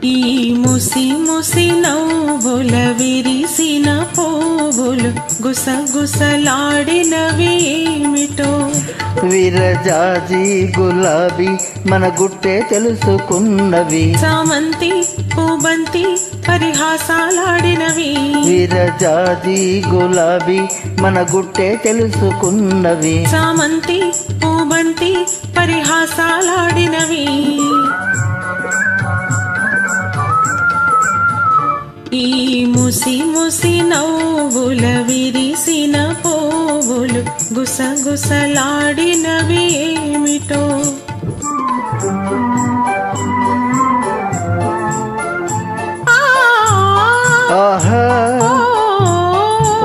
ఈ ముసి ముసి నవ్వుల విరిసిన పువ్వులు గుసగుసలాడినవి ఏమిటో. విరజాజి గులాబీ మన గుట్టే తెలుసుకున్నవి. చామంతి పూబంతి పరిహాసాలాడినవి. విరజాజి గులాబీ మన గుట్టే తెలుసుకున్నవి. చామంతి పూబంతి పరిహాసాలాడినవి. ఈ ముసి ముసి నవ్వుల విరిసిన పువ్వులు గుసగుసలాడినవి ఏమిటో. ఆహా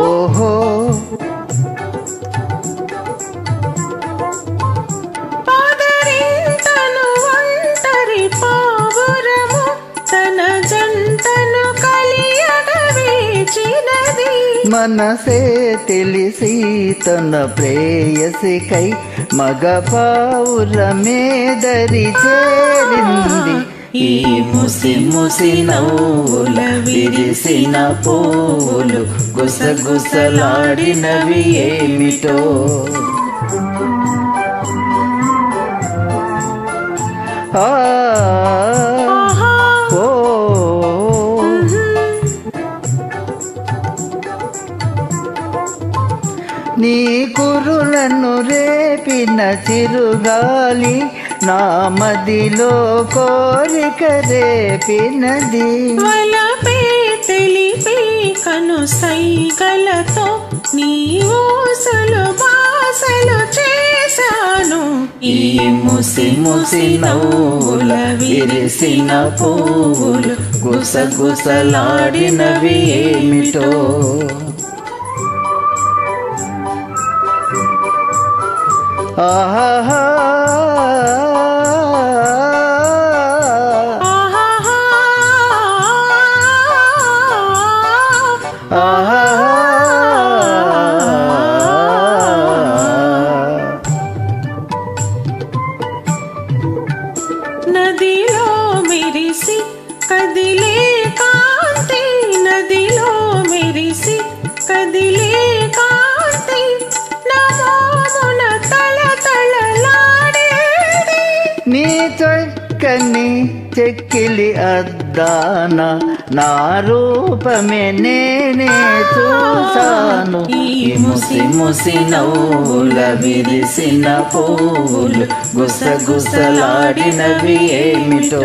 ఓహో పాదరింతను ఒంటరి పావురము తన జంటను కలియగవేచినది. మనసే తెలిసి తన ప్రేయసికై మగ పావురమే దరి చేరింది. ఈ ముసి ముసి నవ్వుల విరిసిన పువ్వులు గుసగుసలాడినవి ఏమిటో. ఓ నీ కురులను రేపిన చిరుగాలి నా మదిలో కోరిక రేపినది. వలపే తెలిపి కను సైగలతో నీ ఊసలు బాసలు చేశాను. ఈ ముసి ముసి నవ్వుల విరిసిన పువ్వులు గుసగుసలాడినవి ఏమిటో. ఆహా నదిలో మెరిసి కదిలే కాంతి, నదిలో మెరిసి కదిలే కాంతి నమోమున తళతళలాడేది. నీ చక్కని చెక్కిలి అద్దాన నా రూపమే నేనే చూసాను. ఈ ముసి ముసి నవ్వుల విరిసిన పువ్వులు గుసగుసలాడినవి ఏమిటో.